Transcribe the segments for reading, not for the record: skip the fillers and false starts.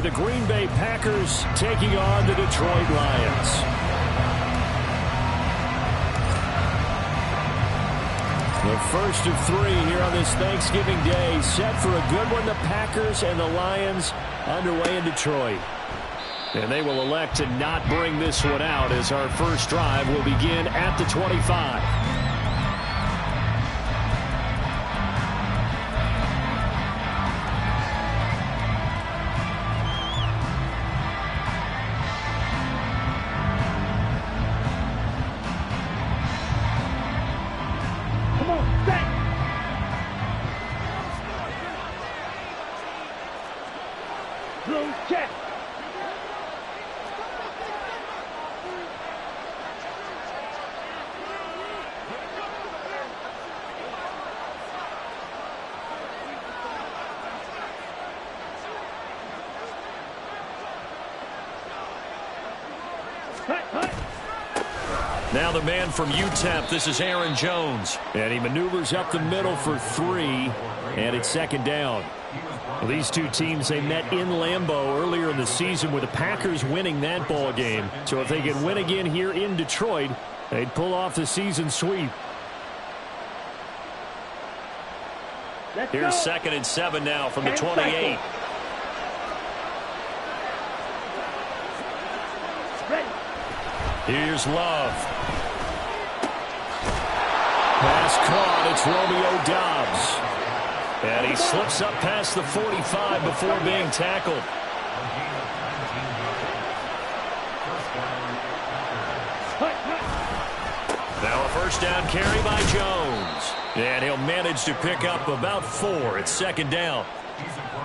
the Green Bay Packers taking on the Detroit Lions. The first of three here on this Thanksgiving Day. Set for a good one. The Packers and the Lions underway in Detroit. And they will elect to not bring this one out as our first drive will begin at the 25. Now the man from UTEP, this is Aaron Jones. And he maneuvers up the middle for 3, and it's second down. Well, these two teams, they met in Lambeau earlier in the season with the Packers winning that ball game. So if they could win again here in Detroit, they'd pull off the season sweep. Here's 2nd and 7 now from the 28. Here's Love. Pass caught. It's Romeo Doubs. And he slips up past the 45 before being tackled. Now a first down carry by Jones. And he'll manage to pick up about 4. It's second down.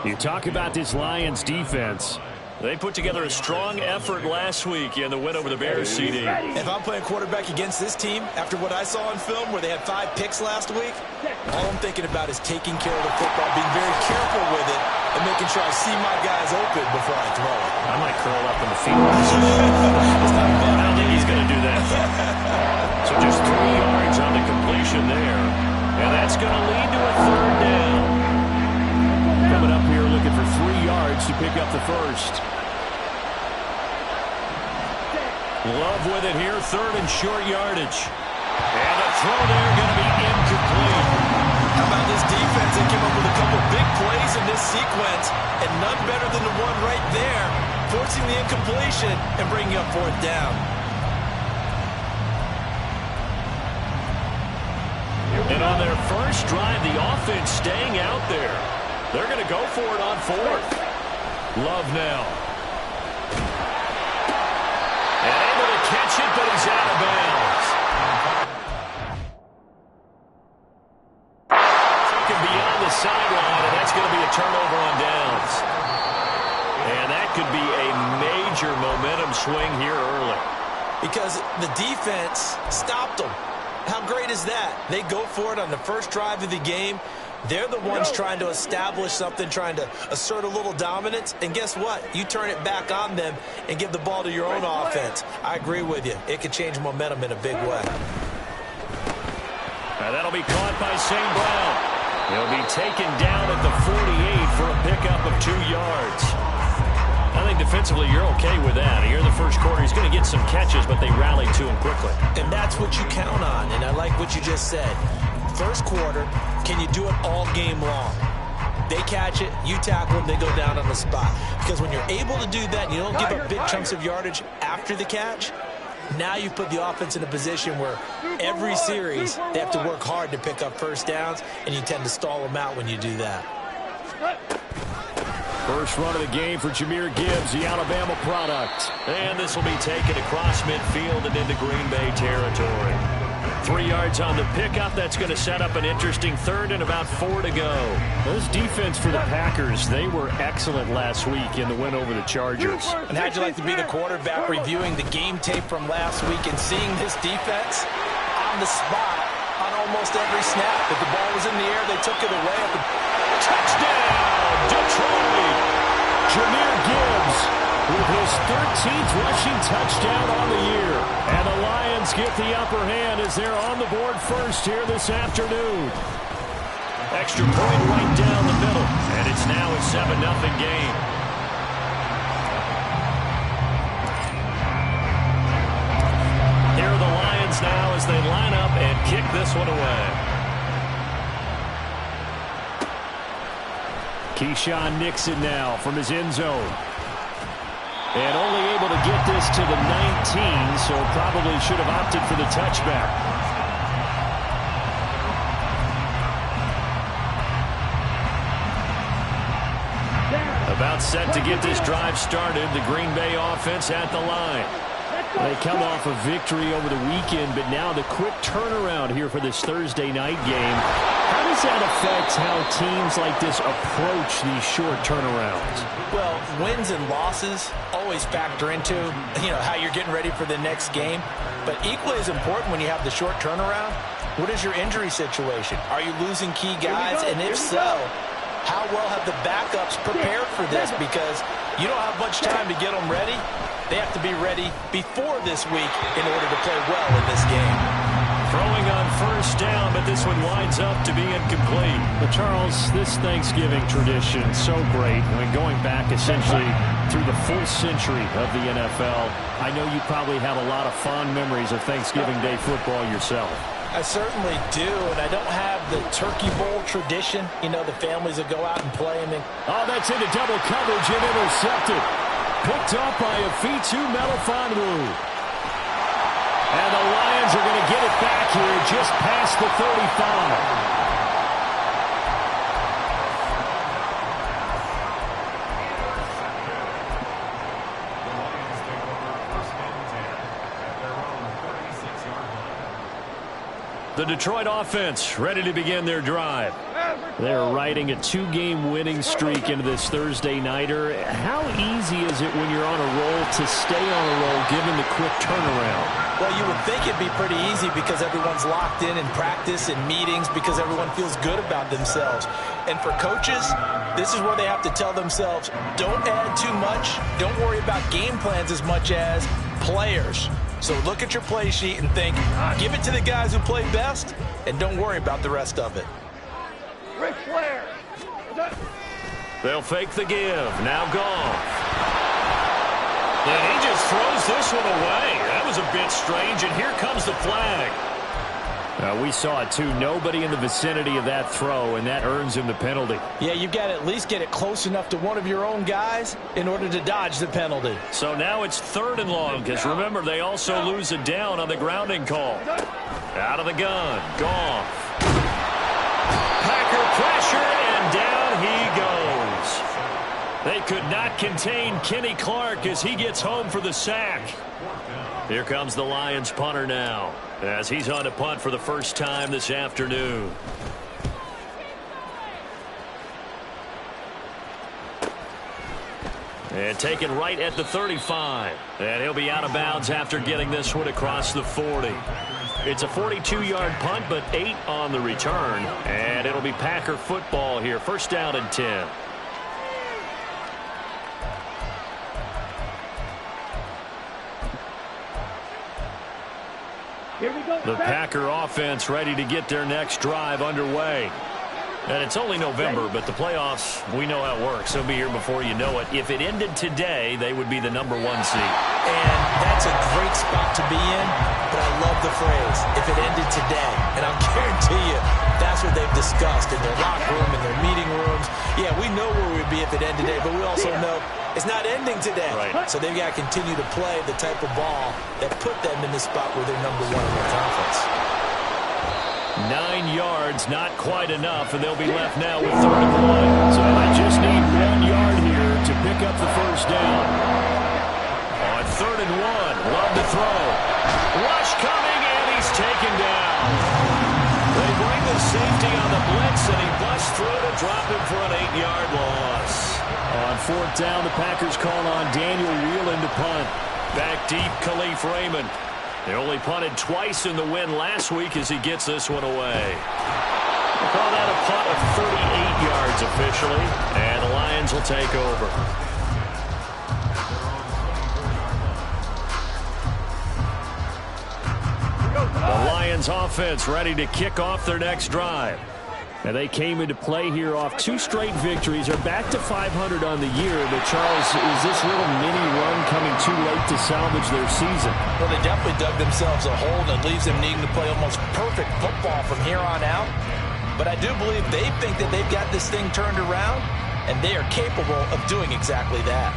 You talk about this Lions defense. They put together a strong effort last week in the win over the Bears, CD. If I'm playing quarterback against this team, after what I saw on film where they had 5 picks last week, all I'm thinking about is taking care of the football, being very careful with it, and making sure I see my guys open before I throw it. I might curl up in the field position. I don't think he's going to do that, though. So just 3 yards on the completion there. And that's going to lead to a third down. Coming up here looking for 3 yards to pick up the first. Love with it here, 3rd and short yardage. And the throw there going to be incomplete. How about this defense? They came up with a couple big plays in this sequence, and none better than the one right there, forcing the incompletion and bringing up 4th down. And on their first drive, the offense staying out there. They're going to go for it on 4th. Love now. And able to catch it, but he's out of bounds. Taken beyond the sideline, and that's going to be a turnover on downs. And that could be a major momentum swing here early. Because the defense stopped them. How great is that? They go for it on the first drive of the game. They're the ones trying to establish something, trying to assert a little dominance. And guess what? You turn it back on them and give the ball to your own offense. I agree with you. It could change momentum in a big way. And that'll be caught by St. Brown. He'll be taken down at the 48 for a pickup of 2 yards. I think defensively you're okay with that. Here in the first quarter, he's going to get some catches, but they rallied to him quickly. And that's what you count on, and I like what you just said. First quarter, can you do it all game long? They catch it, you tackle them, they go down on the spot. Because when you're able to do that and you don't give up big chunks of yardage after the catch, now you put the offense in a position where every series they have to work hard to pick up first downs, and you tend to stall them out when you do that. First run of the game for Jahmyr Gibbs, the Alabama product. And this will be taken across midfield and into Green Bay territory. 3 yards on the pickup. That's going to set up an interesting 3rd and about 4 to go. This defense for the Packers, they were excellent last week in the win over the Chargers. And how'd you like to be the quarterback reviewing the game tape from last week and seeing this defense on the spot on almost every snap? If the ball was in the air, they took it away. Touchdown, Detroit! Jahmyr Gibbs with his 13th rushing touchdown on the year. And the Lions get the upper hand as they're on the board first here this afternoon. Extra point right down the middle. And it's now a 7-0 game. this one away. Keyshawn Nixon now from his end zone. And only able to get this to the 19, so probably should have opted for the touchback. About set to get this drive started. The Green Bay offense at the line. They come off a victory over the weekend, but now the quick turnaround here for this Thursday night game. How does that affect how teams like this approach these short turnarounds? Well, wins and losses always factor into, how you're getting ready for the next game. But equally as important when you have the short turnaround, what is your injury situation? Are you losing key guys? And if so, how well have the backups prepared for this? Because you don't have much time to get them ready. They have to be ready before this week in order to play well in this game. Throwing on first down, but this one winds up to be incomplete. But Charles, this Thanksgiving tradition, so great. I mean, going back essentially through the full century of the NFL, I know you probably have a lot of fond memories of Thanksgiving Day football yourself. I certainly do, and I don't have the Turkey Bowl tradition. The families that go out and play. Oh, that's into double coverage and intercepted. Picked up by Afitu Melifonwu. And the Lions are going to get it back here just past the 35. The Detroit offense ready to begin their drive. They're riding a 2-game winning streak into this Thursday nighter. How easy is it when you're on a roll to stay on a roll given the quick turnaround? Well, you would think it'd be pretty easy because everyone's locked in practice and meetings because everyone feels good about themselves. And for coaches, this is where they have to tell themselves, don't add too much. Don't worry about game plans as much as players. So look at your play sheet and think, give it to the guys who play best, and don't worry about the rest of it. Ric Flair. They'll fake the give. Now Goff. And he just throws this one away. That was a bit strange, and here comes the flag. We saw it, too. Nobody in the vicinity of that throw, and that earns him the penalty. Yeah, you've got to at least get it close enough to one of your own guys in order to dodge the penalty. So now it's 3rd and long, because remember, they also lose a down on the grounding call. Out of the gun. Goff. Packer pressure, and down he goes. They could not contain Kenny Clark as he gets home for the sack. Here comes the Lions punter now, as he's on to punt for the first time this afternoon. And taken right at the 35. And he'll be out of bounds after getting this one across the 40. It's a 42-yard punt, but 8 on the return. And it'll be Packer football here. First down and 10. The Packer offense ready to get their next drive underway. And it's only November, but the playoffs, we know how it works. They'll be here before you know it. If it ended today, they would be the #1 seed. And that's a great spot to be in, but I love the phrase, if it ended today. And I'll guarantee you, that's what they've discussed in their locker room, in their meeting rooms. Yeah, we know where we'd be if it ended today, but we also know it's not ending today. Right. So they've got to continue to play the type of ball that put them in the spot where they're #1 in their conference. 9 yards, not quite enough, and they'll be left now with 3rd and 1. So they just need 1 yard here to pick up the first down. On 3rd and 1, love to throw. Rush coming, and he's taken down. They bring the safety on the blitz, and he busts through to drop him for an 8-yard loss. On 4th down, the Packers call on Daniel Whelan to punt. Back deep, Khalif Raymond. They only punted twice in the win last week as he gets this one away. We'll call that a punt of 38 yards officially, and the Lions will take over. The Lions offense ready to kick off their next drive. And they came into play here off 2 straight victories. Are back to 500 on the year. But, Charles, is this little mini run coming too late to salvage their season? Well, they definitely dug themselves a hole that leaves them needing to play almost perfect football from here on out. But I do believe they think that they've got this thing turned around, and they are capable of doing exactly that.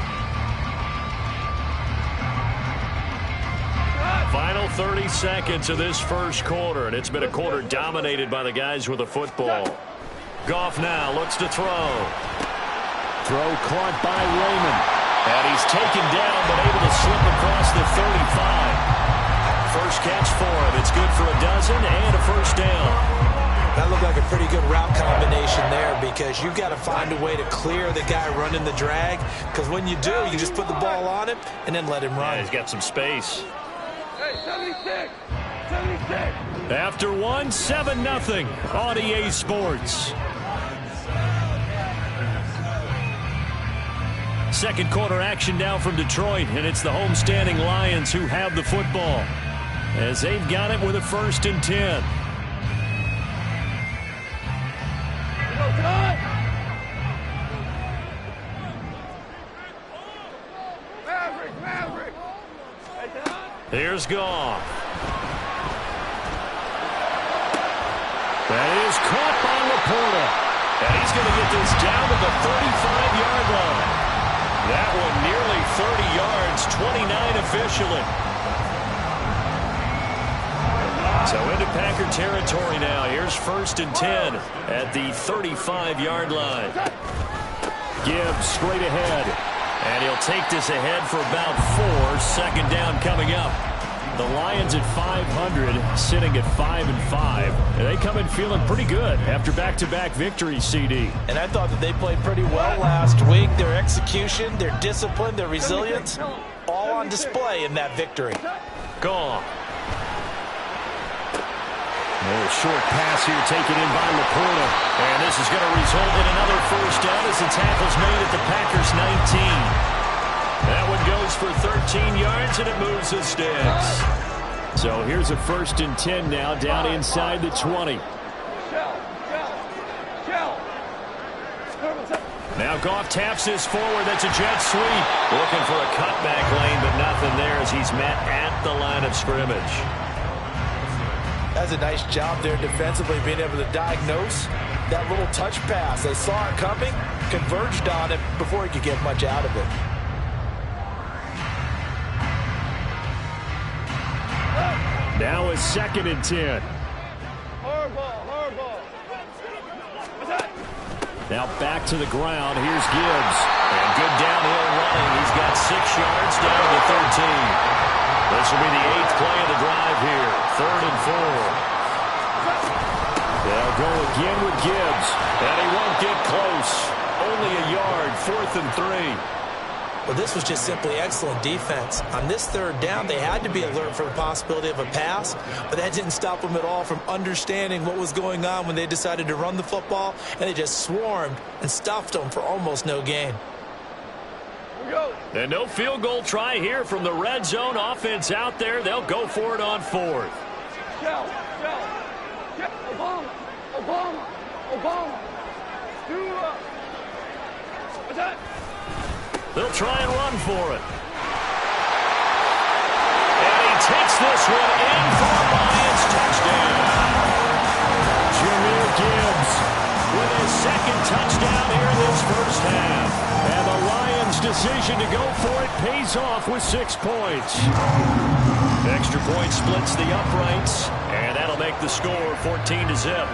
Final 30 seconds of this first quarter, and it's been a quarter dominated by the guys with the football. Goff now looks to throw. Throw caught by Raymond. And he's taken down, but able to slip across the 35. First catch for him. It's good for a dozen and a first down. That looked like a pretty good route combination there, because you've got to find a way to clear the guy running the drag, because when you do, you just put the ball on him and then let him run. Yeah, he's got some space. Hey, 76! 76! After 1, 7-0 on EA Sports. Second quarter action now from Detroit, and it's the homestanding Lions who have the football as they've got it with a 1st and 10. Maverick! Hey, Don! Here's Goff. That is caught by Laporta. And he's going to get this down to the 35-yard line. That one nearly 30 yards, 29 officially. So into Packer territory now. Here's 1st and 10 at the 35-yard line. Gibbs straight ahead. And he'll take this ahead for about 4. Second down coming up. The Lions at 500, sitting at 5-5. And they come in feeling pretty good after back-to-back victories, CD. And I thought that they played pretty well last week. Their execution, their discipline, their resilience, all on display in that victory. Gone. A short pass here taken in by Laporta. And this is going to result in another first down as the tackle's made at the Packers' 19. That one goes for 13 yards, and it moves the sticks. So here's a 1st and 10 now, down inside the 20. Now Goff taps this forward. That's a jet sweep. Looking for a cutback lane, but nothing there as he's met at the line of scrimmage. That's a nice job there defensively, being able to diagnose that little touch pass. They saw it coming, converged on it before he could get much out of it. Now a 2nd and 10. Hardball. Now back to the ground. Here's Gibbs. And good downhill running. He's got 6 yards down to the 13. This will be the 8th play of the drive here. 3rd and 4. They'll go again with Gibbs. And he won't get close. Only a yard. 4th and 3. Well, this was just simply excellent defense. On this 3rd down, they had to be alert for the possibility of a pass, but that didn't stop them at all from understanding what was going on when they decided to run the football, and they just swarmed and stuffed them for almost no gain. And no field goal try here from the red zone offense out there. They'll go for it on 4th. Obama. They'll try and run for it. And he takes this one in for a Lions touchdown. Jahmyr Gibbs with his 2nd touchdown here in this first half. And the Lions' decision to go for it pays off with 6 points. Extra point splits the uprights, and that'll make the score 14-0.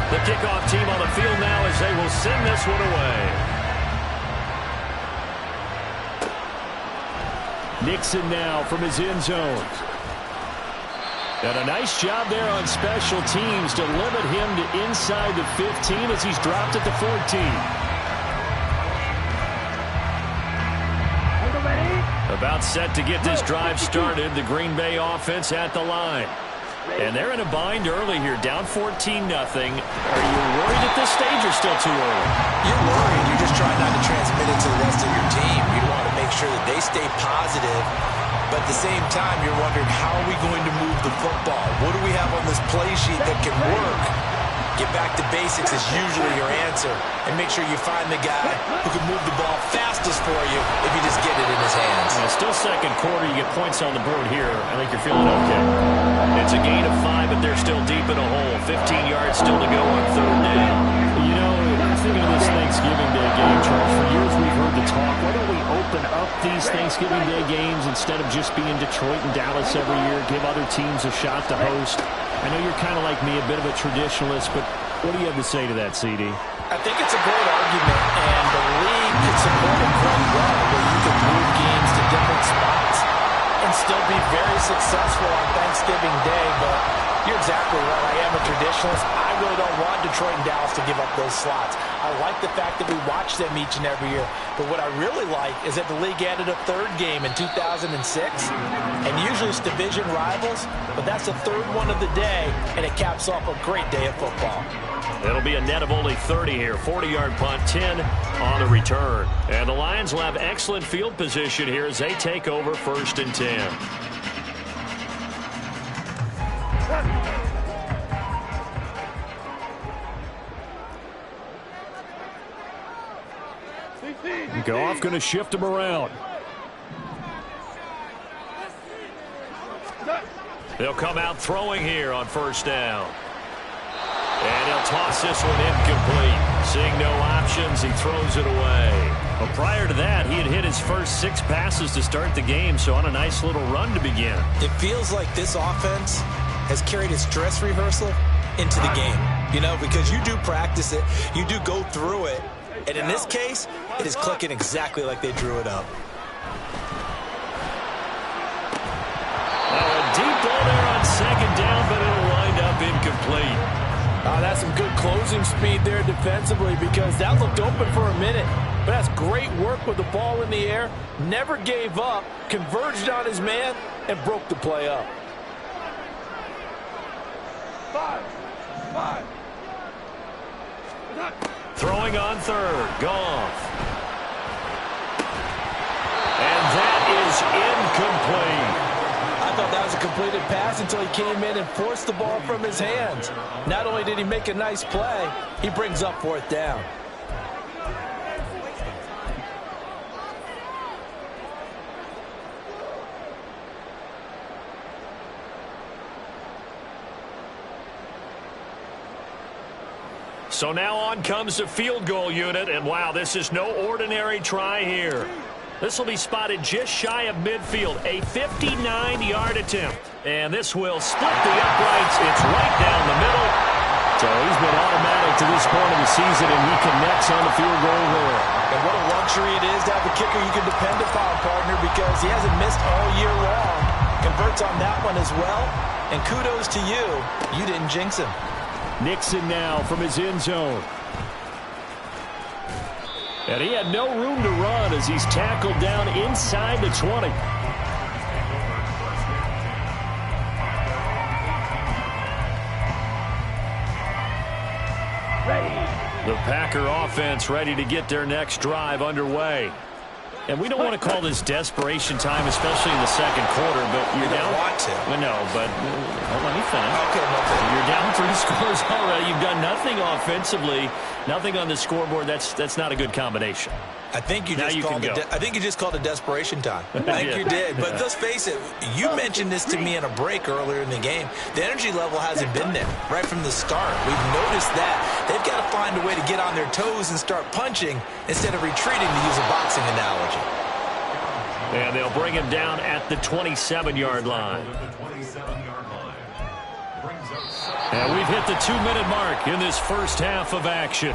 The kickoff team on the field now as they will send this one away. Nixon now from his end zone. And a nice job there on special teams to limit him to inside the 15 as he's dropped at the 14. About set to get this drive started. The Green Bay offense at the line. And they're in a bind early here, down 14-0. Are you worried at this stage or still too early? You're worried. You're just trying not to transmit it to the rest of your team. You want to make sure that they stay positive. But at the same time, you're wondering, how are we going to move the football? What do we have on this play sheet that can work? Get back to basics is usually your answer. And make sure you find the guy who can move the ball fastest for you if you just get it in his hands. Still second quarter. You get points on the board here. I think you're feeling okay. It's a gain of 5, but they're still deep in a hole. 15 yards still to go on third down. You know, thinking of this Thanksgiving Day game, Charles, for years we've heard the talk, why don't we open up these Thanksgiving Day games instead of just being Detroit and Dallas every year, give other teams a shot to host? I know you're kind of like me, a bit of a traditionalist, but what do you have to say to that, CD? I think it's a great argument, and the league could support it quite well, where you could move games to different spots and still be very successful on Thanksgiving Day. But you're exactly right. I am a traditionalist. I really don't want Detroit and Dallas to give up those slots. I like the fact that we watch them each and every year. But what I really like is that the league added a third game in 2006. And usually it's division rivals, but that's the third one of the day, and it caps off a great day of football. It'll be a net of only 30 here. 40-yard punt, 10 on the return. And the Lions will have excellent field position here as they take over 1st and 10. Goff going to shift him around. They'll come out throwing here on 1st down. And he'll toss this one incomplete. Seeing no options, he throws it away. Well, prior to that, he had hit his first 6 passes to start the game, so on a nice little run to begin. It feels like this offense has carried its dress rehearsal into the game. You know, because you do practice it, you do go through it, and in this case, it is clicking exactly like they drew it up. A deep ball there on 2nd down, but it'll wind up incomplete. That's some good closing speed there defensively, because that looked open for a minute. But that's great work with the ball in the air. Never gave up, converged on his man, and broke the play up. 5. Throwing on 3rd, Goff. And that is incomplete. I thought that was a completed pass until he came in and forced the ball from his hands. Not only did he make a nice play, he brings up 4th down. So now on comes the field goal unit, and wow, this is no ordinary try here. This will be spotted just shy of midfield, a 59-yard attempt. And this will split the uprights. It's right down the middle. So he's been automatic to this point of the season, and he connects on the field goal there. And what a luxury it is to have a kicker you can depend upon, partner, because he hasn't missed all year long. Converts on that one as well. And kudos to you. You didn't jinx him. Nixon now from his end zone. And he had no room to run as he's tackled down inside the 20. The Packer offense ready to get their next drive underway. And we don't want to call this desperation time, especially in the 2nd quarter, but you're down. Want to. No, but let me finish. Okay, nothing. You're down 3 scores already. You've done nothing offensively, nothing on the scoreboard. That's not a good combination. I think you just called it desperation time. I think you did. But let's face it, you mentioned this to me in a break earlier in the game. The energy level hasn't been there right from the start. We've noticed that. They've got to find a way to get on their toes and start punching instead of retreating, to use a boxing analogy. And they'll bring him down at the 27-yard line. And we've hit the 2-minute mark in this first half of action.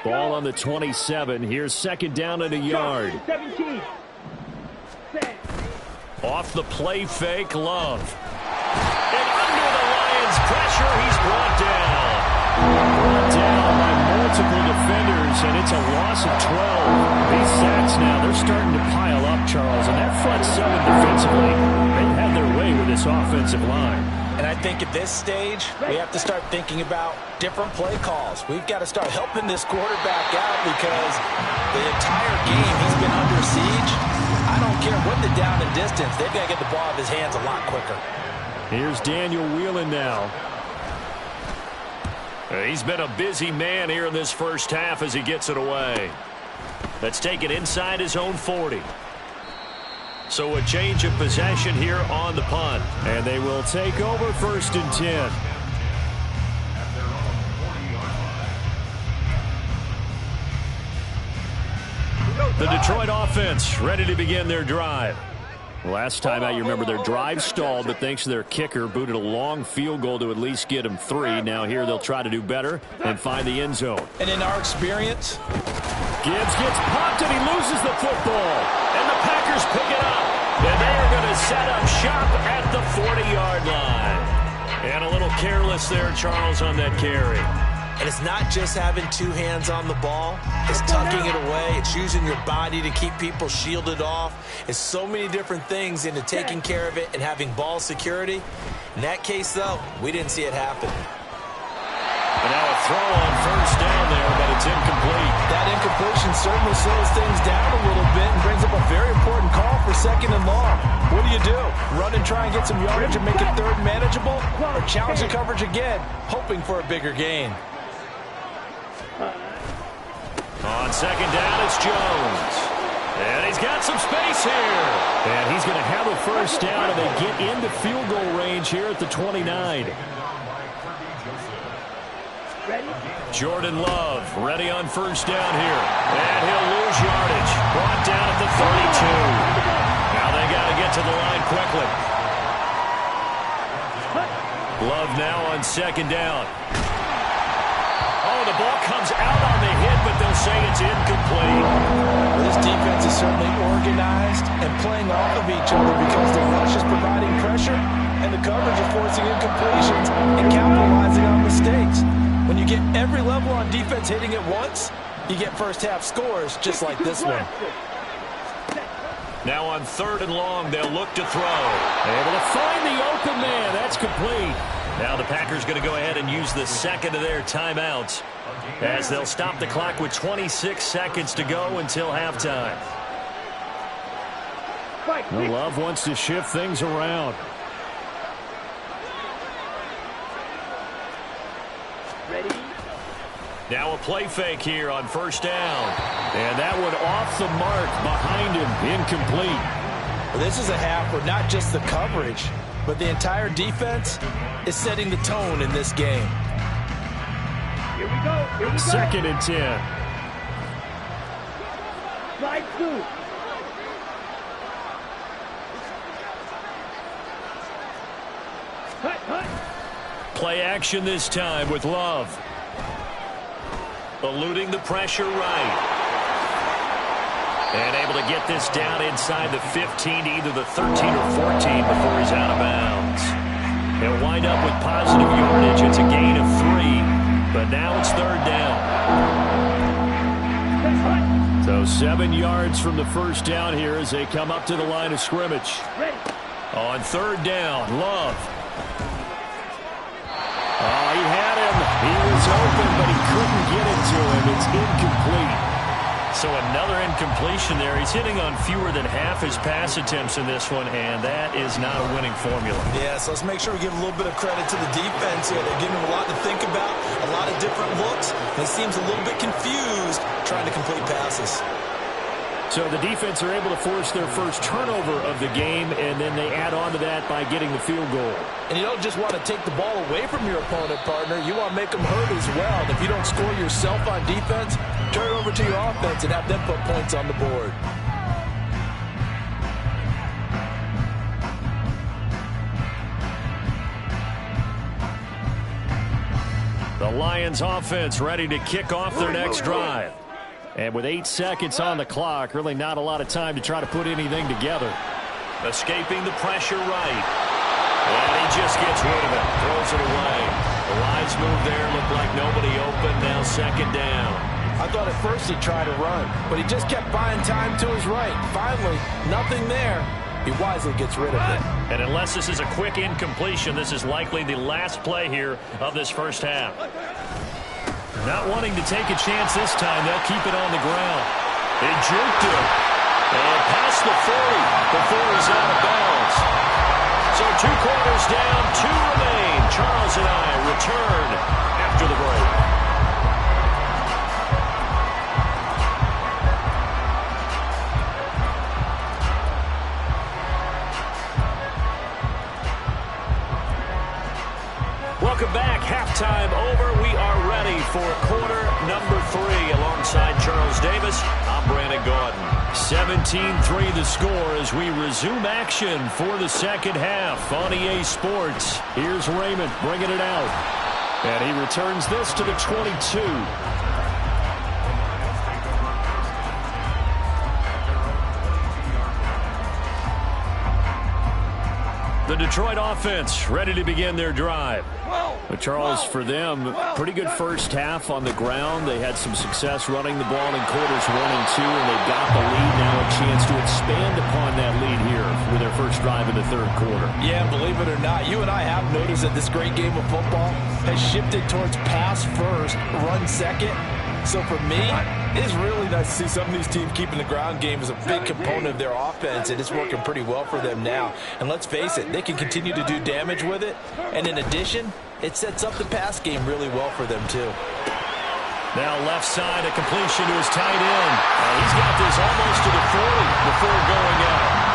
Ball on the 27. Here's second down and a yard. 17. Off the play fake, Love. And under the Lions' pressure, he's brought down. Brought down by multiple defenders, and it's a loss of 12. These sacks now, they're starting to pile up, Charles, and that front seven defensively, they've had their way with this offensive line. And I think at this stage, we have to start thinking about different play calls. We've got to start helping this quarterback out because the entire game he's been under siege. I don't care what the down and distance. They've got to get the ball out of his hands a lot quicker. Here's Daniel Whelan now. He's been a busy man here in this first half as he gets it away. Let's take it inside his own 40. So a change of possession here on the punt. And they will take over 1st and 10. The Detroit offense ready to begin their drive. Last time out, you remember their drive stalled, but thanks to their kicker, booted a long field goal to at least get them 3. Now here they'll try to do better and find the end zone. And in our experience, Gibbs gets popped and he loses the football. And the Packers pick it up. And they're going to set up shop at the 40-yard line. And a little careless there, Charles, on that carry. and it's not just having two hands on the ball. It's tucking it away. It's using your body to keep people shielded off. It's so many different things into taking care of it and having ball security. In that case, though, we didn't see it happen. And now a throw on first down there, but it's incomplete. That incompletion certainly slows things down a little bit and brings up a very important call for second and long. What do? Run and try and get some yardage and make it third manageable? Or challenge the coverage again, hoping for a bigger gain? On second down, it's Jones. And he's got some space here. And he's going to have a first down, and they get into field goal range here at the 29. Jordan Love ready on first down here. And he'll lose yardage. Brought down at the 32. Now they got to get to the line quickly. Love now on second down. Oh, the ball comes out on the hit, but they'll say it's incomplete. This defense is certainly organized and playing off of each other because the rush is providing pressure and the coverage is forcing incompletions and capitalizing on mistakes. When you get every level on defense hitting at once, you get first half scores just like this one. Now on third and long, they'll look to throw. Able to find the open man. That's complete. Now the Packers going to go ahead and use the second of their timeouts as they'll stop the clock with 26 seconds to go until halftime. Well, Love wants to shift things around. Ready? Now a play fake here on first down. And that one off the mark behind him. Incomplete. Well, this is a half where not just the coverage, but the entire defense is setting the tone in this game. Here we go. Here we go. Second and 10. Slide two. Hut. Play action this time with Love. Eluding the pressure right. And able to get this down inside the 15 to either the 13 or 14 before he's out of bounds. He'll wind up with positive yardage. It's a gain of 3, but now it's third down. So 7 yards from the first down here as they come up to the line of scrimmage. Ready. On third down, Love. Oh, he had him. He was open, but he couldn't get it to him. It's incomplete. So another incompletion there. He's hitting on fewer than half his pass attempts in this one, and that is not a winning formula. Yeah, so let's make sure we give a little bit of credit to the defense here. They're giving him a lot to think about, a lot of different looks, and he seems a little bit confused trying to complete passes. So the defense are able to force their first turnover of the game, and then they add on to that by getting the field goal. And you don't just want to take the ball away from your opponent, partner. You want to make them hurt as well. And if you don't score yourself on defense, turn it over to your offense and have them put points on the board. The Lions offense ready to kick off their next drive. And with 8 seconds on the clock, really not a lot of time to try to put anything together. Escaping the pressure right. And he just gets rid of it. Throws it away. The wise move there. Looked like nobody open. Now second down. I thought at first he'd try to run, but he just kept buying time to his right. Finally, nothing there. He wisely gets rid of it. And unless this is a quick incompletion, this is likely the last play here of this first half. Not wanting to take a chance this time, they'll keep it on the ground. They juked it. And past the 40 before he's out of bounds. So 2 quarters down, 2 remain. Charles and I return after the break. Welcome back. Halftime over. We are ready for quarter number 3. Alongside Charles Davis, I'm Brandon Gaudin. 17-3 the score as we resume action for the second half on EA Sports. Here's Raymond bringing it out. And he returns this to the 22. The Detroit offense ready to begin their drive. But Charles, for them, pretty good first half on the ground. They had some success running the ball in quarters 1 and 2, and they've got the lead now, a chance to expand upon that lead here with their first drive in the third quarter. Yeah, believe it or not, you and I have noticed that this great game of football has shifted towards pass first, run second. So for me, it is really nice to see some of these teams keeping the ground game as a big component of their offense, and it's working pretty well for them now. And let's face it, they can continue to do damage with it. And in addition, it sets up the pass game really well for them, too. Now left side, a completion to his tight end. He's got this almost to the 40 before going out.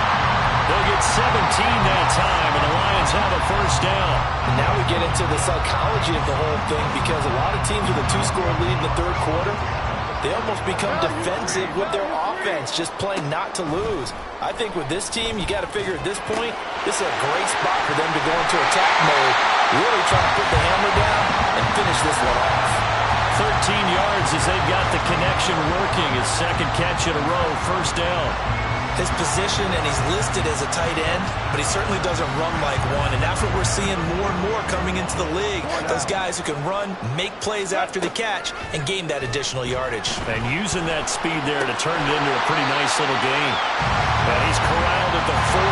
They'll get 17 that time, and the Lions have a first down. And now we get into the psychology of the whole thing, because a lot of teams with a 2-score lead in the third quarter, they almost become defensive with their offense, just playing not to lose. I think with this team, you got to figure at this point, this is a great spot for them to go into attack mode, really try to put the hammer down and finish this one off. 13 yards as they've got the connection working. His second catch in a row, first down. His position, and he's listed as a tight end, but he certainly doesn't run like one, and that's what we're seeing more and more coming into the league. Those guys who can run, make plays after the catch, and gain that additional yardage. And using that speed there to turn it into a pretty nice little game. And he's corralled at the 40,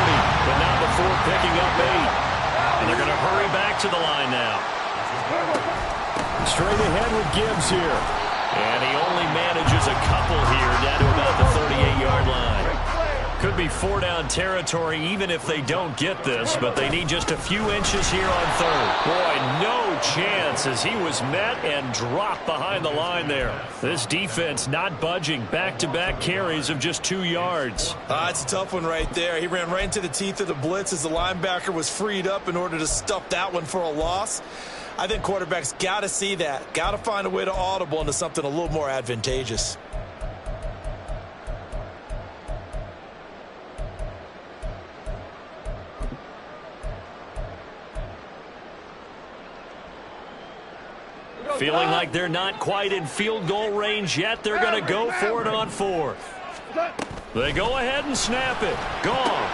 but not before picking up 8. And they're going to hurry back to the line now. Straight ahead with Gibbs here. And he only manages a couple here down to about the 38-yard line. Could be 4-down territory even if they don't get this, but they need just a few inches here on third. Boy, no chance as he was met and dropped behind the line there. This defense not budging. Back-to-back carries of just 2 yards. It's a tough one right there. He ran right into the teeth of the blitz as the linebacker was freed up in order to stuff that one for a loss. I think quarterbacks got to see that. Got to find a way to audible into something a little more advantageous. Feeling like they're not quite in field goal range yet. They're going to go for it on 4th. They go ahead and snap it. Gone.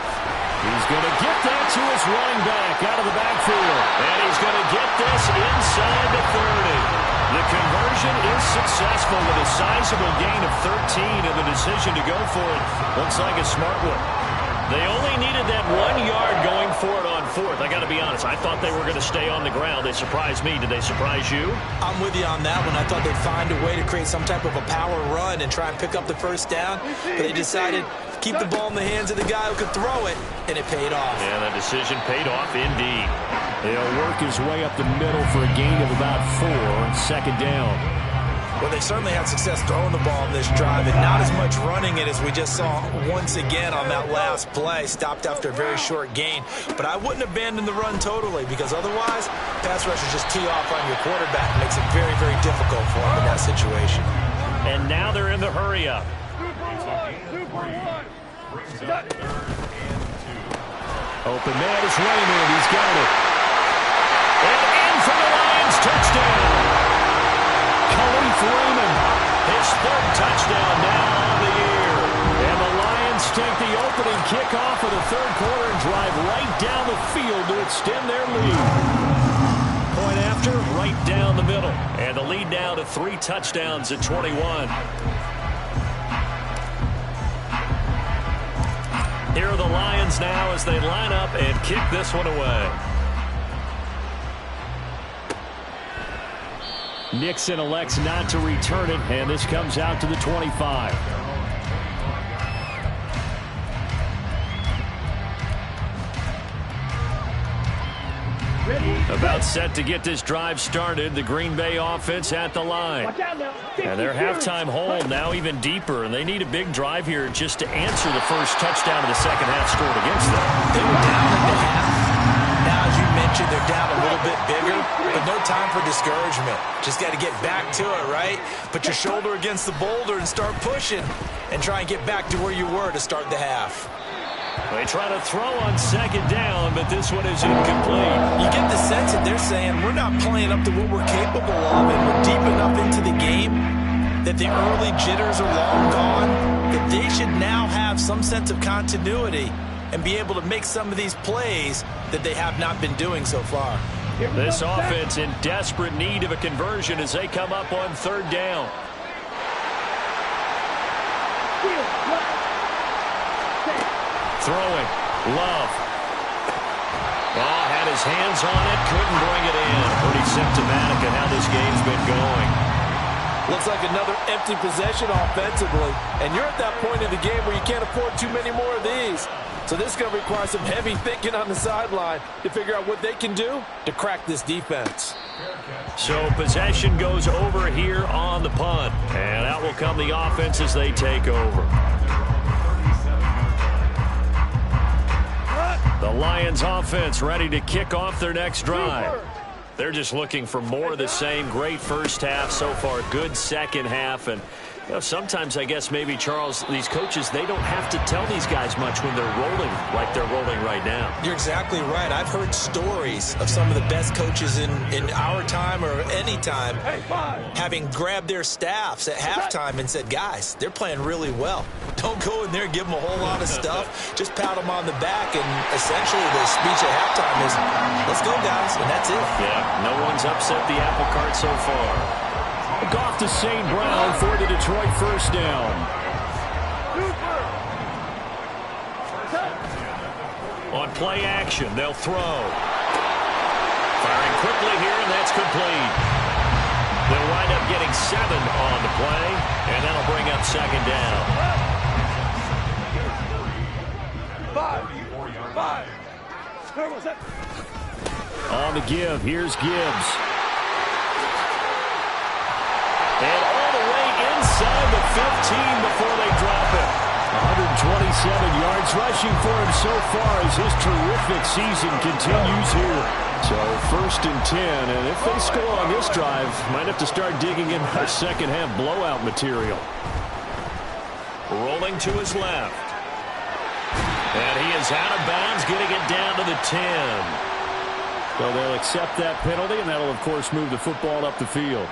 He's going to get that to his running back out of the backfield. And he's going to get this inside the 30. The conversion is successful with a sizable gain of 13, and the decision to go for it looks like a smart one. They only needed that 1 yard going for it on 4th. I got to be honest, I thought they were going to stay on the ground. They surprised me. Did they surprise you? I'm with you on that one. I thought they'd find a way to create some type of a power run and try and pick up the first down, but they decided to keep the ball in the hands of the guy who could throw it, and it paid off. Yeah, that decision paid off indeed. He'll work his way up the middle for a gain of about 4, second down. Well, they certainly had success throwing the ball in this drive, and not as much running it as we just saw once again on that last play. Stopped after a very short gain. But I wouldn't abandon the run totally, because otherwise, pass rushers just tee off on your quarterback. It makes it very, very difficult for him in that situation. And now they're in the hurry-up. Open man is Raymond. He's got it. And in for the Lions, touchdown. third touchdown now on the year. And the Lions take the opening kickoff of the third quarter and drive right down the field to extend their lead. Point after, right down the middle. And the lead now to 3 touchdowns at 21. Here are the Lions now as they line up and kick this one away. Nixon elects not to return it, and this comes out to the 25. About set to get this drive started. The Green Bay offense at the line. And their halftime hold now even deeper, and they need a big drive here just to answer the first touchdown of the second half scored against them. They were down at the half. Now, as you mentioned, they're down a little bit bigger, but no time for discouragement. Just got to get back to it, right? Put your shoulder against the boulder and start pushing and try and get back to where you were to start the half. They try to throw on second down, but this one is incomplete. You get the sense that they're saying we're not playing up to what we're capable of, and we're deep enough into the game that the early jitters are long gone, that they should now have some sense of continuity and be able to make some of these plays that they have not been doing so far. This offense in desperate need of a conversion as they come up on third down. Throwing. Love. Oh, had his hands on it. Couldn't bring it in. Pretty symptomatic of how this game's been going. Looks like another empty possession offensively. And you're at that point in the game where you can't afford too many more of these. So this is going to require some heavy thinking on the sideline to figure out what they can do to crack this defense. So possession goes over here on the punt. And out will come the offense as they take over. The Lions offense ready to kick off their next drive. They're just looking for more of the same. Great first half so far. Good second half. And you know, sometimes I guess maybe, Charles, these coaches, they don't have to tell these guys much when they're rolling like they're rolling right now. You're exactly right. I've heard stories of some of the best coaches in our time or any time having grabbed their staffs at halftime and said, guys, they're playing really well. Don't go in there and give them a whole lot of stuff. Just pat them on the back, and essentially the speech at halftime is, let's go, guys, and that's it. Yeah, no one's upset the apple cart so far. Off to St. Brown for the Detroit first down. On play action, they'll throw. Firing quickly here, and that's complete. They'll wind up getting 7 on the play, and that'll bring up second down. 5. On the give, here's Gibbs. And all the way inside the 15 before they drop it. 127 yards rushing for him so far as his terrific season continues here. So first and 10, and if they score on this drive, might have to start digging in our second half blowout material. Rolling to his left. And he is out of bounds, getting it down to the 10. So they'll accept that penalty, and that'll, of course, move the football up the field.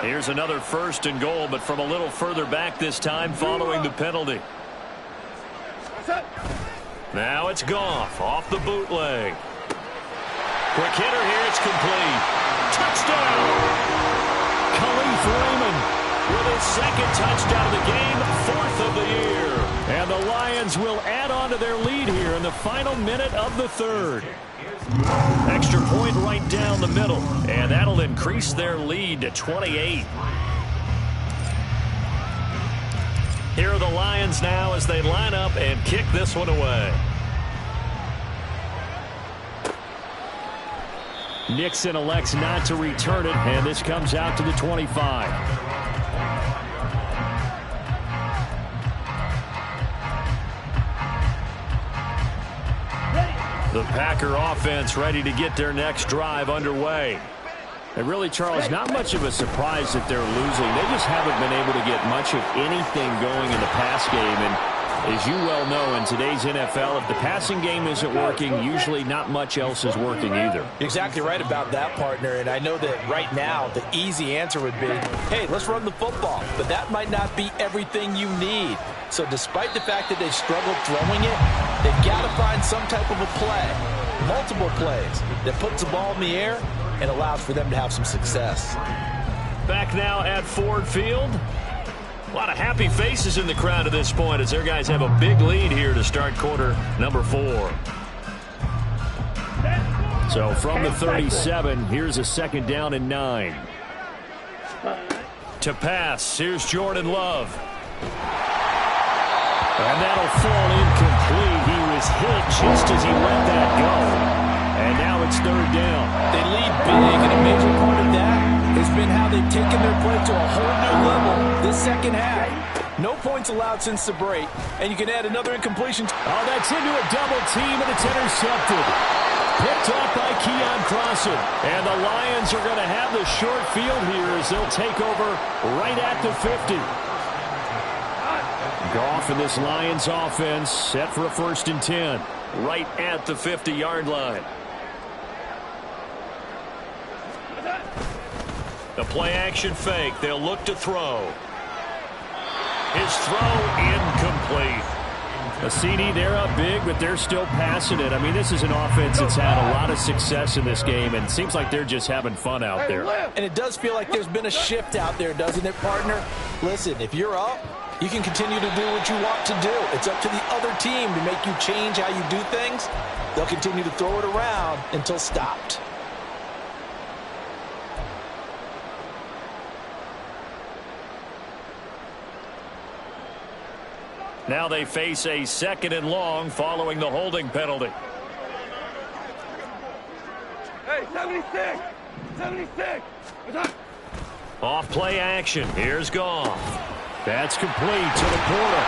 Here's another first and goal, but from a little further back this time following the penalty. Now it's Goff off the bootleg. Quick hitter here, it's complete. Touchdown! Khalif Raymond with his second touchdown of the game, 4th of the year. And the Lions will add on to their lead here in the final minute of the third. Extra point right down the middle, and that'll increase their lead to 28. Here are the Lions now as they line up and kick this one away. Nixon elects not to return it, and this comes out to the 25. The Packer offense ready to get their next drive underway. And really, Charles, not much of a surprise that they're losing. They just haven't been able to get much of anything going in the pass game. And As you well know, in today's NFL, if the passing game isn't working, usually not much else is working either. You're exactly right about that, partner. And I know that right now the easy answer would be, hey, let's run the football. But that might not be everything you need. So despite the fact that they've struggled throwing it, they've got to find some type of a play, multiple plays, that puts the ball in the air and allows for them to have some success. Back now at Ford Field. A lot of happy faces in the crowd at this point as their guys have a big lead here to start quarter number 4. So from the 37, here's a 2nd down and 9. To pass, here's Jordan Love. And that'll fall incomplete. He was hit just as he let that go. And now it's 3rd down. They lead big, and a major part of that has been how they've taken their play to a whole new level this second half. No points allowed since the break, and you can add another incompletion. Oh, that's into a double team, and it's intercepted. Picked off by Keon Crossan. And the Lions are going to have the short field here as they'll take over right at the 50. Goff and this Lions offense set for a 1st and 10. Right at the 50-yard line. The play-action fake. They'll look to throw. His throw incomplete. A CD, they're up big, but they're still passing it. I mean, this is an offense that's had a lot of success in this game, and it seems like they're just having fun out there. And it does feel like there's been a shift out there, doesn't it, partner? Listen, if you're up, you can continue to do what you want to do. It's up to the other team to make you change how you do things. They'll continue to throw it around until stopped. Now they face a 2nd and long following the holding penalty. Hey, 76! 76! Off play action. Here's Goff. That's complete to the corner.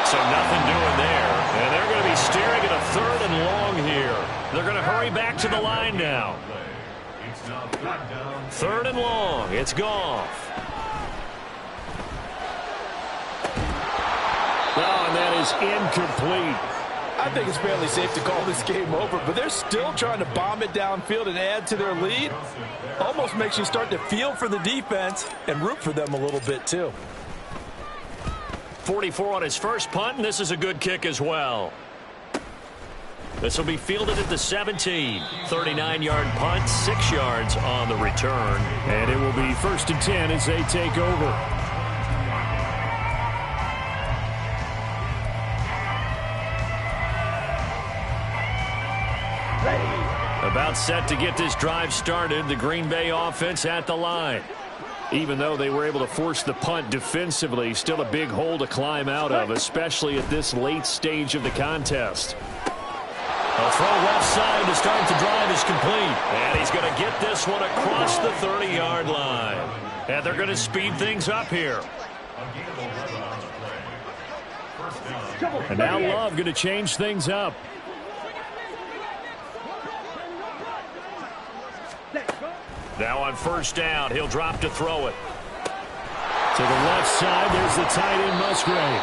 So nothing doing there. And they're going to be staring at a 3rd and long here. They're going to hurry back to the line now. 3rd and long. It's Goff. Oh, and that is incomplete. I think it's fairly safe to call this game over, but they're still trying to bomb it downfield and add to their lead. Almost makes you start to feel for the defense and root for them a little bit too. 44 on his first punt, and this is a good kick as well. This will be fielded at the 17. 39-yard punt, 6 yards on the return. And it will be 1st and 10 as they take over. About set to get this drive started. The Green Bay offense at the line. Even though they were able to force the punt defensively, still a big hole to climb out of, especially at this late stage of the contest. A throw left side to start the drive is complete. And he's going to get this one across the 30-yard line. And they're going to speed things up here. And now Love going to change things up. Now on 1st down, he'll drop to throw it. To the left side, there's the tight end Musgrave.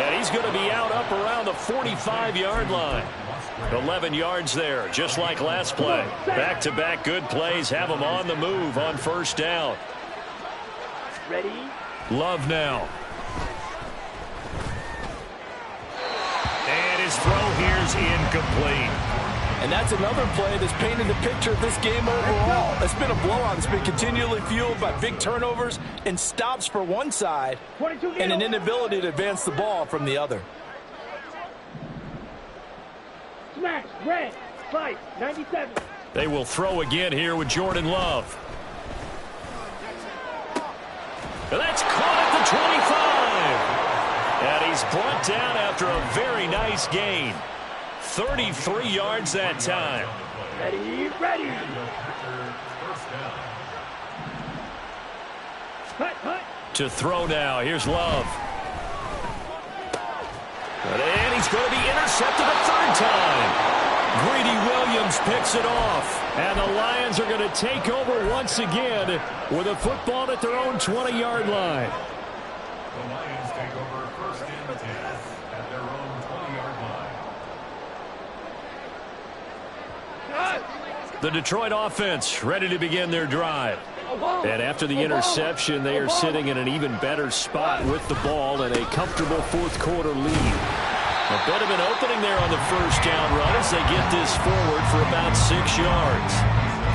And he's going to be out up around the 45-yard line. 11 yards there, just like last play. Back-to-back good plays have him on the move on 1st down. Ready? Love now. And his throw here's incomplete. And that's another play that's painted the picture of this game overall. It's been a blowout. It's been continually fueled by big turnovers and stops for one side and an inability to advance the ball from the other. Smash, red, fight, 97. They will throw again here with Jordan Love. And that's caught at the 25. And he's brought down after a very nice gain. 33 yards that time. Ready, ready. To throw now. Here's Love. And he's going to be intercepted a 3rd time. Greedy Williams picks it off. And the Lions are going to take over once again with a football at their own 20-yard line. The Lions take over 1st and 10 at The Detroit offense ready to begin their drive. And after the interception, they are sitting in an even better spot with the ball and a comfortable fourth-quarter lead. A bit of an opening there on the first down run as they get this forward for about 6 yards.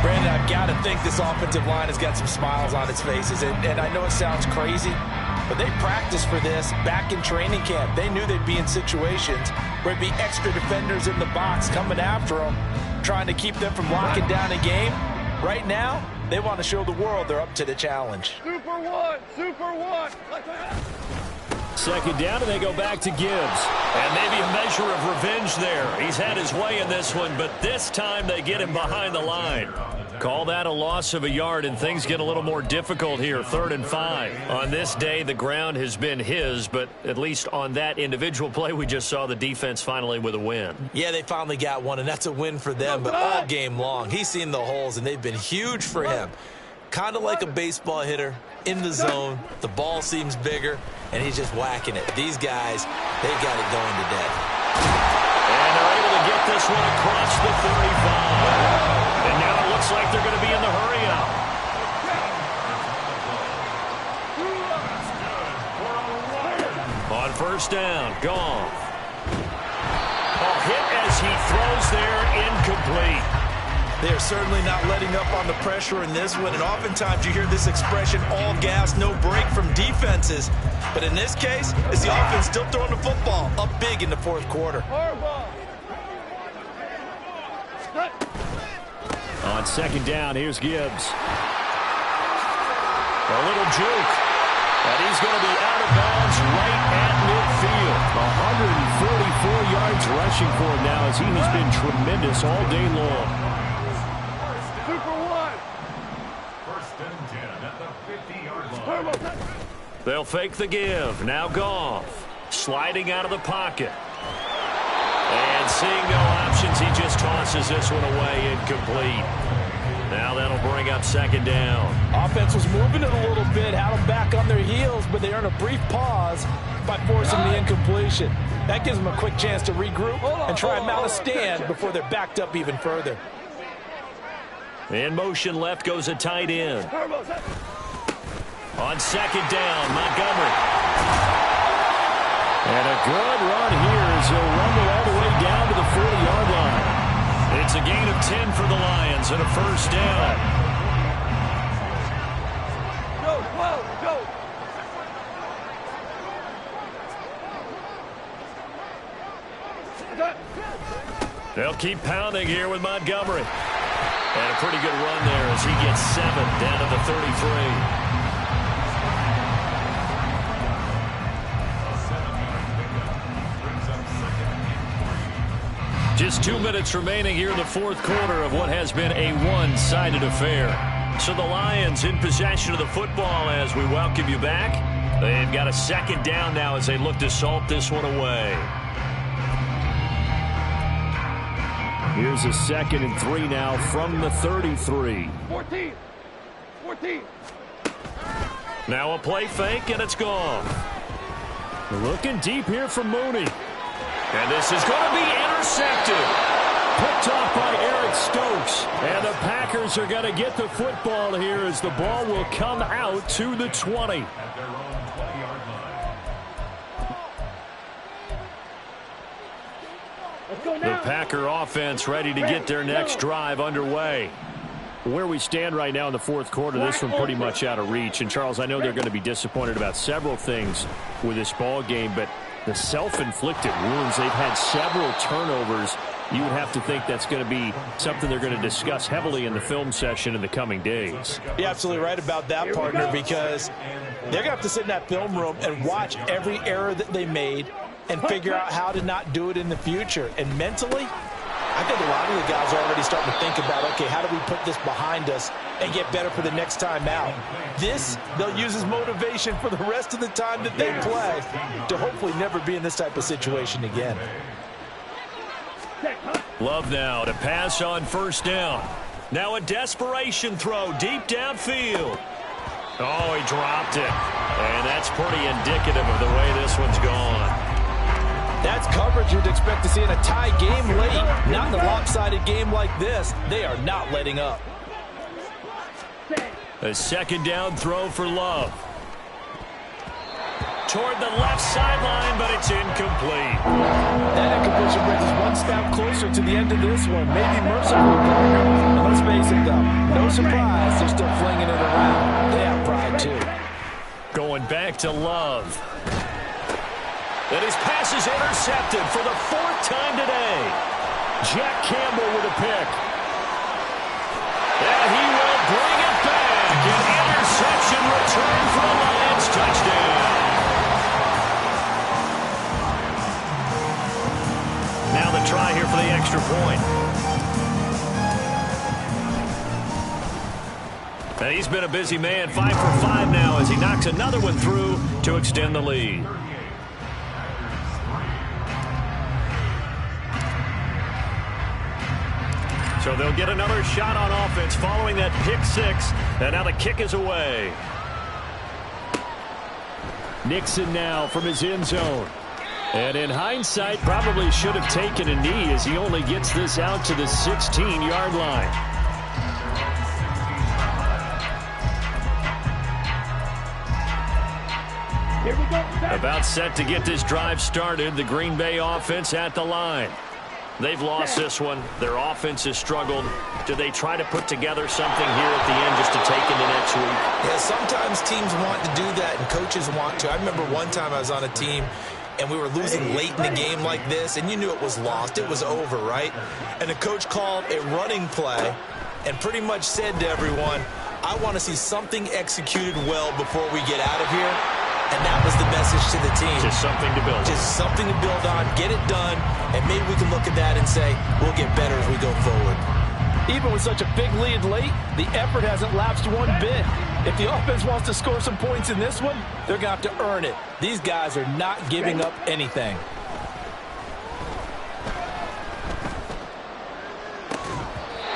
Brandon, I've got to think this offensive line has got some smiles on its faces. And I know it sounds crazy, but they practiced for this back in training camp. They knew they'd be in situations where there'd be extra defenders in the box coming after them, trying to keep them from locking down a game. Right now, they want to show the world they're up to the challenge. Super one, super one. Second down, and they go back to Gibbs. And maybe a measure of revenge there. He's had his way in this one, but this time they get him behind the line. Call that a loss of a yard, and things get a little more difficult here, 3rd and 5. On this day, the ground has been his, but at least on that individual play, we just saw the defense finally with a win. Yeah, they finally got one, and that's a win for them, but all game long, he's seen the holes, and they've been huge for him. Kind of like a baseball hitter in the zone. The ball seems bigger, and he's just whacking it. These guys, they've got it going to death. And they're able to get this one across the 35. And now it looks like they're going to be in the hurry-up. On first down, Goff. Hit as he throws there, incomplete. They are certainly not letting up on the pressure in this one, and oftentimes you hear this expression, all gas, no break from defenses. But in this case, it's the offense still throwing the football up big in the fourth quarter. On second down, here's Gibbs. A little juke. And he's going to be out of bounds right at midfield. 144 yards rushing for him now as he has been tremendous all day long. They'll fake the give. Now Goff. Sliding out of the pocket. And seeing no options, he just tosses this one away, incomplete. Now that'll bring up second down. Offense was moving it a little bit, had them back on their heels, but they earn a brief pause by forcing the incompletion. That gives them a quick chance to regroup and try and mount a stand before they're backed up even further. In motion left goes a tight end. On second down, Montgomery. And a good run here as he'll rumble all the way down to the 40-yard line. It's a gain of 10 for the Lions and a first down. Go. They'll keep pounding here with Montgomery. And a pretty good run there as he gets 7 down to the 33. Just 2 minutes remaining here in the fourth quarter of what has been a one-sided affair. So the Lions in possession of the football as we welcome you back. They've got a second down now as they look to salt this one away. Here's a 2nd and 3 now from the 33. 14. Now a play fake, and it's gone. Looking deep here for Mooney. And this is going to be intercepted. Picked off by Eric Stokes. And the Packers are going to get the football here as the ball will come out to the 20. The Packer offense ready to get their next drive underway. Where we stand right now in the fourth quarter, this one pretty much out of reach. And, Charles, I know they're going to be disappointed about several things with this ball game, but the self-inflicted wounds, they've had several turnovers. You would have to think that's going to be something they're going to discuss heavily in the film session in the coming days. You're absolutely right about that, partner, because they're going to have to sit in that film room and watch every error that they made and figure out how to not do it in the future. And mentally, I think a lot of the guys are already starting to think about, okay, how do we put this behind us and get better for the next time out? This, they'll use as motivation for the rest of the time that they play to hopefully never be in this type of situation again. Love now to pass on first down. Now a desperation throw deep downfield. Oh, he dropped it. And that's pretty indicative of the way this one's gone. That's coverage you'd expect to see in a tie game late. Not in a lopsided game like this. They are not letting up. A second down throw for Love. Toward the left sideline, but it's incomplete. That incompletion brings us one step closer to the end of this one. Maybe merciful, Gardner. And let's face it, though. No surprise, they're still flinging it around. They have pride, too. Going back to Love. And his pass is intercepted for the 4th time today. Jack Campbell with a pick. And he will bring it back. An interception return for the Lions. Touchdown. Now the try here for the extra point. And he's been a busy man, 5 for 5 now as he knocks another one through to extend the lead. So they'll get another shot on offense following that pick 6. And now the kick is away. Nixon now from his end zone. And in hindsight, probably should have taken a knee as he only gets this out to the 16-yard line. Here we go. About set to get this drive started, the Green Bay offense at the line. They've lost this one. Their offense has struggled. Do they try to put together something here at the end just to take into next week? Yeah, sometimes teams want to do that and coaches want to. I remember one time I was on a team and we were losing late in the game like this, and you knew it was lost. It was over, right? And the coach called a running play and pretty much said to everyone, I want to see something executed well before we get out of here. And that was the message to the team. Just something to build on. Just something to build on, get it done, and maybe we can look at that and say, we'll get better as we go forward. Even with such a big lead late, the effort hasn't lapsed one bit. If the offense wants to score some points in this one, they're going to have to earn it. These guys are not giving up anything.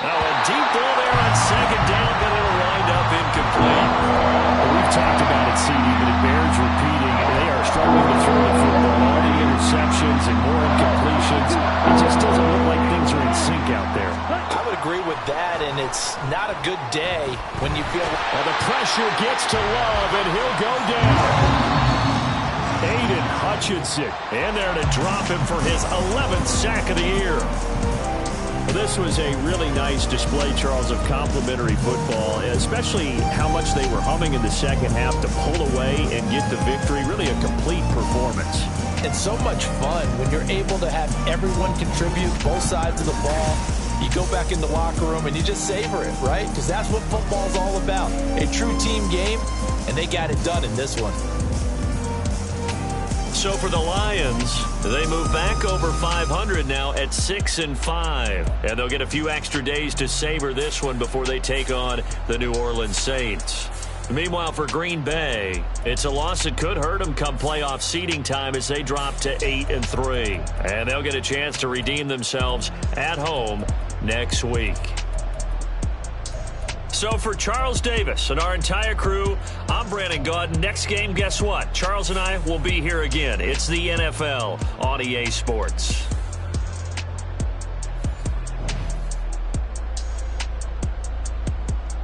Now a deep ball there on second down, but it'll wind up incomplete. We've talked about it, CD, but it bears repeating. They are struggling to throw the football. All the interceptions and more incompletions. It just doesn't look like things are in sync out there. I would agree with that, and it's not a good day when you feel... Well, the pressure gets to Love, and he'll go down. Aiden Hutchinson in there to drop him for his 11th sack of the year. This was a really nice display, Charles, of complimentary football, especially how much they were humming in the second half to pull away and get the victory. Really a complete performance. It's so much fun when you're able to have everyone contribute both sides of the ball. You go back in the locker room and you just savor it, right? Because that's what football's all about. A true team game, and they got it done in this one. So for the Lions, they move back over 500 now at 6-5. And they'll get a few extra days to savor this one before they take on the New Orleans Saints. Meanwhile, for Green Bay, it's a loss that could hurt them come playoff seeding time as they drop to 8-3. And they'll get a chance to redeem themselves at home next week. So for Charles Davis and our entire crew, I'm Brandon Gaudin. Next game, guess what? Charles and I will be here again. It's the NFL on EA Sports.